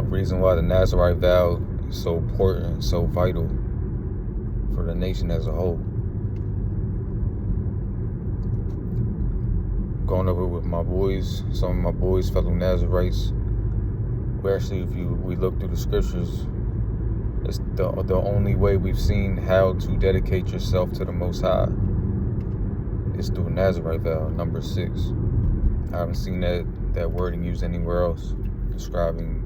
reason why the Nazirite vow is so important, so vital for the nation as a whole. Going over with my boys, some of my boys, fellow Nazirites. We actually, if we look through the scriptures, it's the only way we've seen how to dedicate yourself to the Most High is through a Nazirite vow, number 6. I haven't seen that wording used anywhere else describing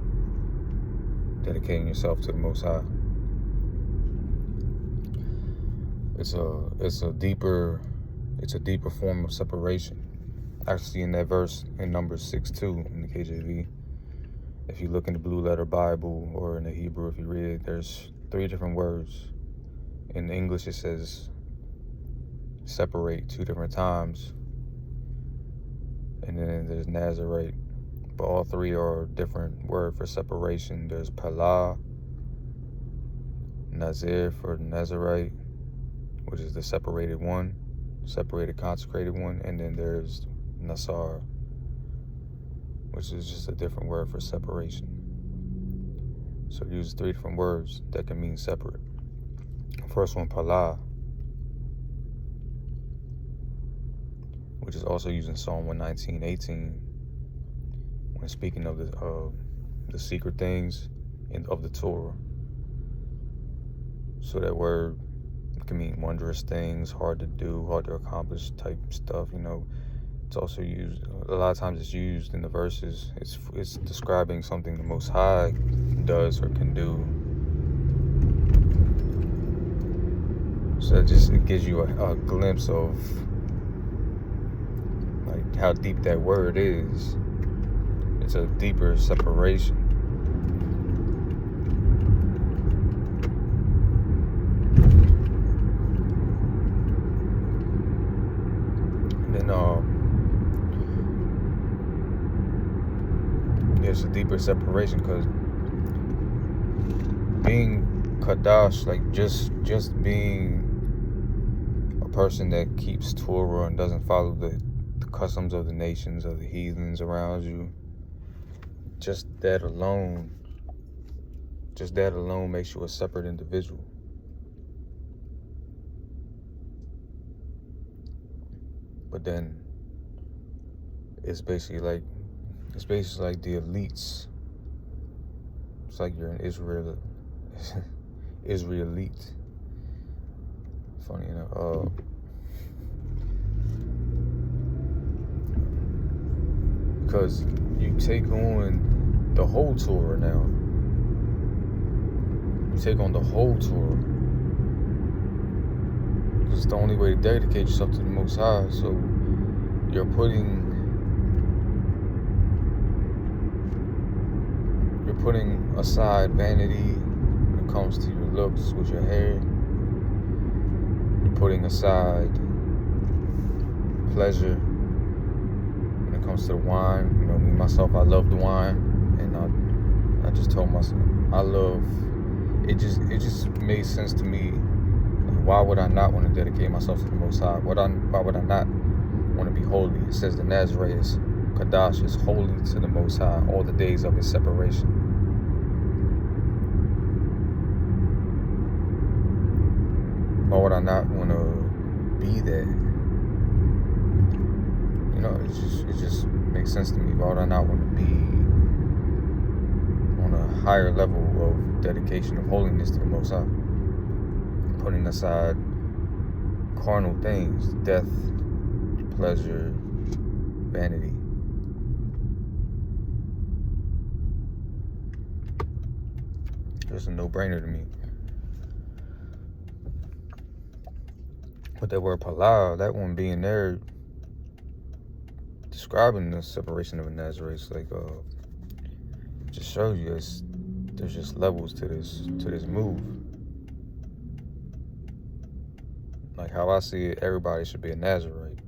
dedicating yourself to the Most High. It's a deeper form of separation. Actually, in that verse in number 6 too, in the KJV, if you look in the Blue Letter Bible or in the Hebrew, if you read it, there's 3 different words. In English, it says separate 2 different times, and then there's Nazirite. But all 3 are a different word for separation. There's Palah, Nazir for Nazirite, which is the separated one, separated, consecrated one, and then there's Nasar, which is just a different word for separation. So it uses 3 different words that can mean separate. First one, Palah, which is also used in Psalm 119:18 when speaking of the secret things of the Torah. So that word can mean wondrous things, hard to do, hard to accomplish type stuff. It's also used a lot of times. It's used in the verses. It's describing something the Most High does or can do. So it gives you a glimpse of like how deep that word is. It's a deeper separation. And then there's a deeper separation because being Kadash, like just being a person that keeps Torah and doesn't follow the customs of the nations, of the heathens around you, just that alone makes you a separate individual. But then it's basically like the elites. It's like you're an Israelite. Funny enough. Because you take on the whole Torah now. You take on the whole Torah. It's the only way to dedicate yourself to the Most High. So you're putting aside vanity when it comes to your looks with your hair. You're putting aside pleasure when it comes to the wine. Me myself, I love the wine, and I just told myself I love it. Just made sense to me. Why would I not want to dedicate myself to the Most High? Why would I not want to be holy? It says the Nazirite is Kadash, is holy to the Most High all the days of his separation. Why would I not want to be that? It just makes sense to me. Why would I not want to be on a higher level of dedication of holiness to the Most High? Putting aside carnal things, death, pleasure, vanity. It's a no-brainer to me. But that word Palah, that one being there, describing the separation of a Nazarite, it's like just shows you there's just levels to this move. Like how I see it, everybody should be a Nazirite.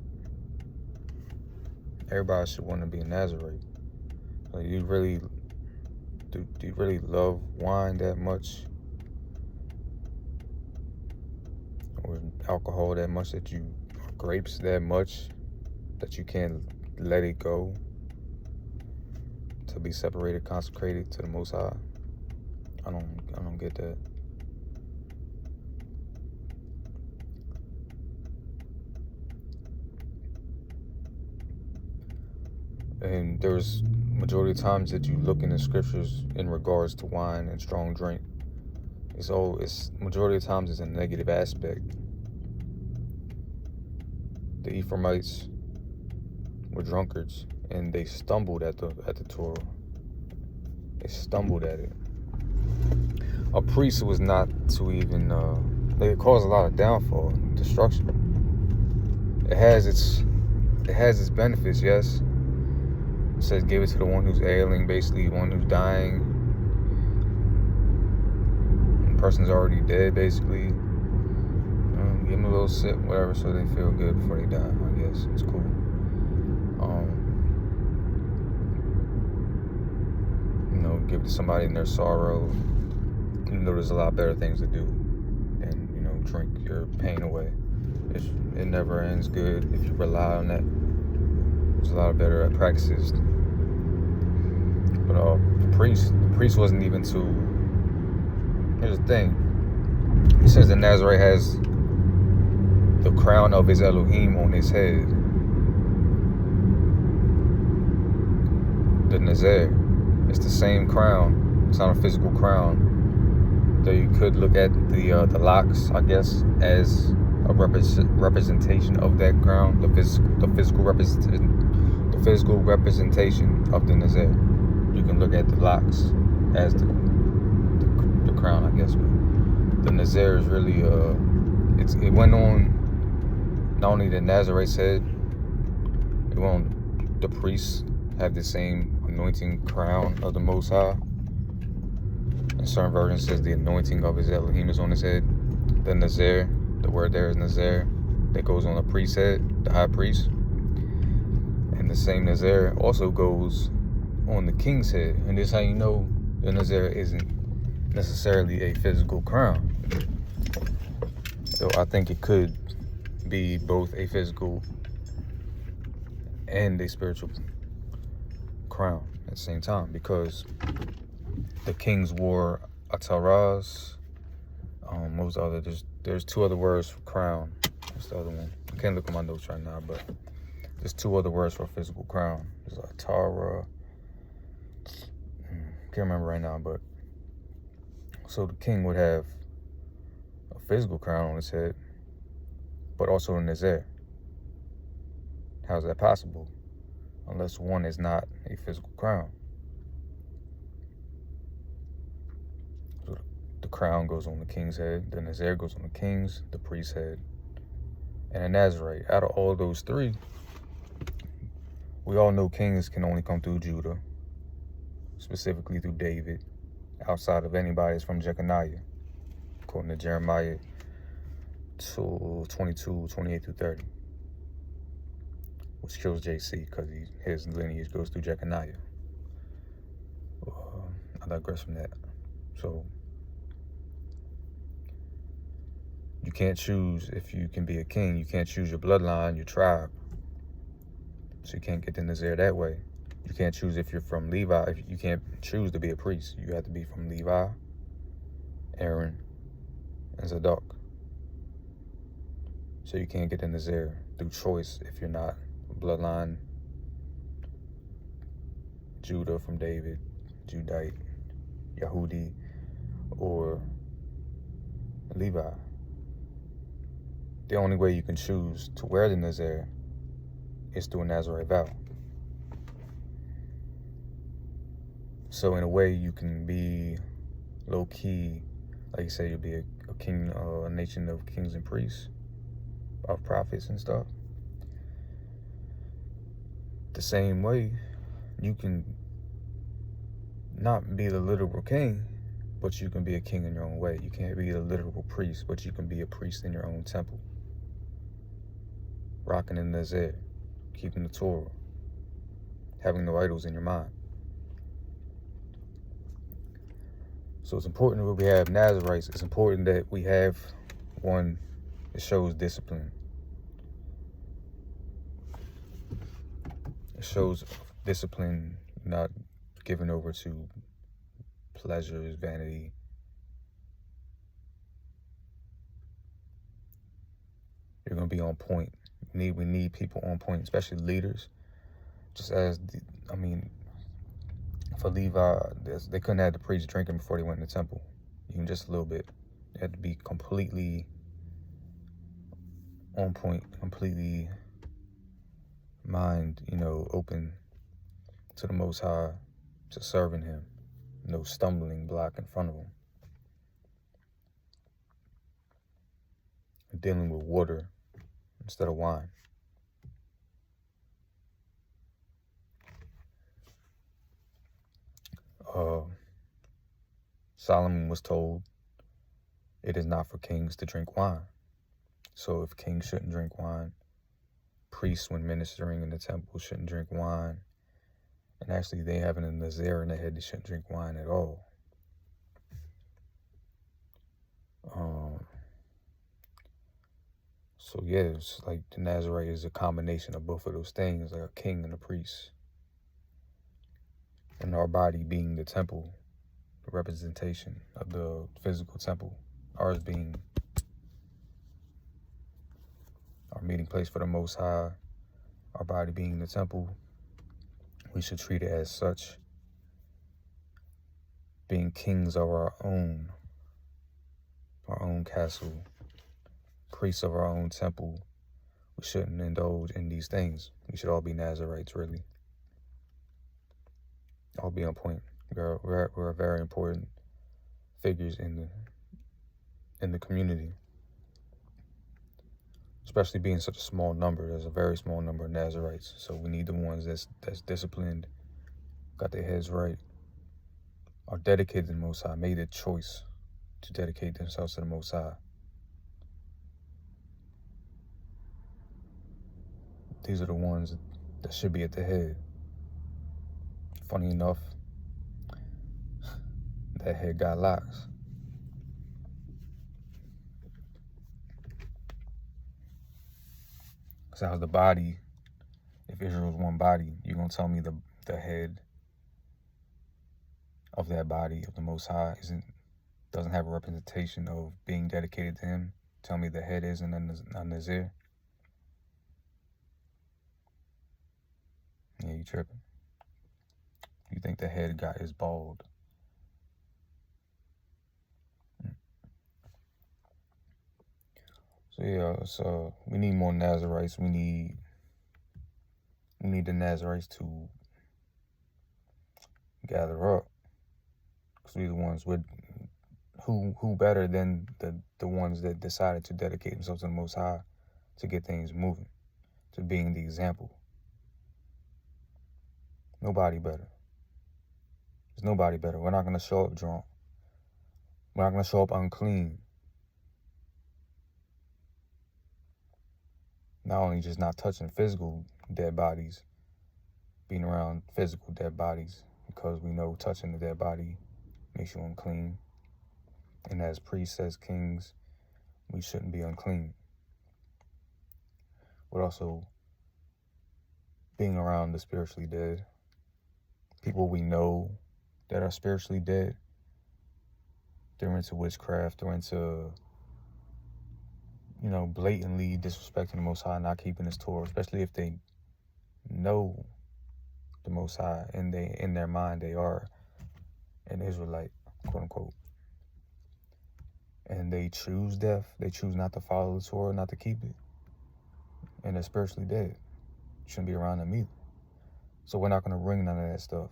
Everybody should want to be a Nazirite. Like, do you really love wine that much? Or alcohol that much grapes that much that you can't let it go? to be separated, consecrated to the Most High. I don't get that. And there's majority of times that you look in the scriptures in regards to wine and strong drink. It's majority of times it's a negative aspect. The Ephraimites were drunkards, and they stumbled at the Torah. They stumbled at it. A priest was not to even. They caused a lot of downfall, destruction. It has its benefits, yes. It says give it to the one who's ailing, basically one who's dying. The person's already dead, basically. Give them a little sip, whatever, so they feel good before they die. I guess it's cool. Give it to somebody in their sorrow. There's a lot better things to do than drink your pain away. It never ends good if you rely on that. There's a lot of better practices. But the priest wasn't even to. Here's the thing. It says that Nazarite has the crown of his Elohim on his head. The Nazir. It's the same crown. It's not a physical crown. Though you could look at the locks, I guess, as a representation of that crown, the physical representation of the Nazir. You can look at the locks as the crown, I guess. But the Nazir is really it went on. Not only the Nazirites said, it went on. The priests have the same anointing crown of the Most High. In certain versions, it says the anointing of his Elohim is on his head. The Nazir, the word there is Nazir, that goes on the priest's head, the high priest. And the same Nazir also goes on the king's head. And this is how you know the Nazir isn't necessarily a physical crown. Though I think it could be both a physical and a spiritual crown at the same time, because the kings wore ataras. What was the other? There's two other words for crown. What's the other one? I can't look at my notes right now, but there's two other words for a physical crown. There's atara. Can't remember right now, but so the king would have a physical crown on his head, but also a Nazir. How is that possible? Unless one is not a physical crown. So the crown goes on the king's head, the Nazir goes on the king's, the priest's head, and a Nazirite. Out of all those three, we all know kings can only come through Judah, specifically through David, outside of anybody that's from Jeconiah, according to Jeremiah 22:28-30. Which kills JC because his lineage goes through Jeconiah. I digress from that. So you can't choose if you can be a king. You can't choose your bloodline, your tribe. So you can't get the Nazir that way. You can't choose if you're from Levi. You can't choose to be a priest. You have to be from Levi, Aaron, and Zadok. So you can't get the Nazir through choice if you're not bloodline Judah from David, Judite, Yehudi, or Levi. The only way you can choose to wear the Nazir is through a Nazirite vow. So in a way, you can be low-key, like you say, you'll be a king, a nation of kings and priests, of prophets and stuff. The same way, you can not be the literal king, but you can be a king in your own way. You can't be the literal priest, but you can be a priest in your own temple. Rocking in the Nazir, keeping the Torah, having no idols in your mind. So it's important that we have Nazirites. It's important that we have one that shows discipline. It shows discipline, not given over to pleasures, vanity. You're going to be on point. We need people on point, especially leaders. Just as, for Levi, they couldn't have the priests drinking before they went in the temple, even just a little bit. They had to be completely on point, completely mind, open to the Most High, to serving Him. No stumbling block in front of them. Dealing with water instead of wine. Solomon was told it is not for kings to drink wine. So if kings shouldn't drink wine, priests when ministering in the temple shouldn't drink wine, and actually they having a Nazir in their head, they shouldn't drink wine at all. So yeah, it's like the Nazirite is a combination of both of those things, like a king and a priest. And our body being the temple, the representation of the physical temple, ours being our meeting place for the Most High, our body being the temple, we should treat it as such. Being kings of our own castle, priests of our own temple, we shouldn't indulge in these things. We should all be Nazirites, really. All be on point. We're very important figures in the community. Especially being such a small number. There's a very small number of Nazirites. So we need the ones that's disciplined, got their heads right, are dedicated to the Most High, made a choice to dedicate themselves to the Most High. These are the ones that should be at the head. Funny enough, that head got locks. So how's the body? If Israel's one body, you're going to tell me the head of that body of the Most High doesn't have a representation of being dedicated to Him? Tell me the head isn't a Nazir? Yeah, you tripping. You think the head guy is bald. So yeah, so we need more Nazirites. We need the Nazirites to gather up. Because we're the ones with who better than the ones that decided to dedicate themselves to the Most High to get things moving, to being the example. Nobody better. There's nobody better. We're not going to show up drunk. We're not going to show up unclean. Not only just not touching physical dead bodies, being around physical dead bodies, because we know touching the dead body makes you unclean. And as priests, as kings, we shouldn't be unclean. But also being around the spiritually dead, people we know that are spiritually dead, they're into witchcraft, they're into, blatantly disrespecting the Most High, not keeping His Torah, especially if they know the Most High, and in their mind they are an Israelite, quote unquote. And they choose death, they choose not to follow the Torah, not to keep it, and they're spiritually dead. Shouldn't be around them either. So we're not going to bring none of that stuff.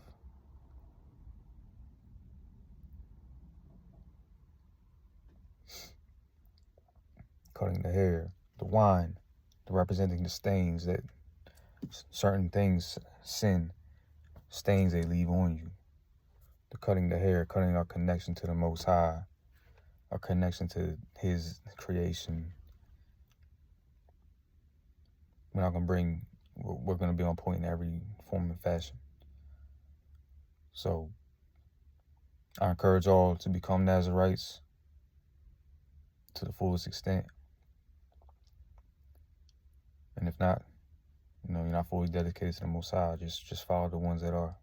Cutting the hair, the wine, the representing the stains that certain things, sin, stains they leave on you. The cutting the hair, cutting our connection to the Most High, our connection to His creation. We're going to be on point in every form and fashion. So I encourage all to become Nazirites to the fullest extent. And if not, you're not fully dedicated to the Most High, just follow the ones that are.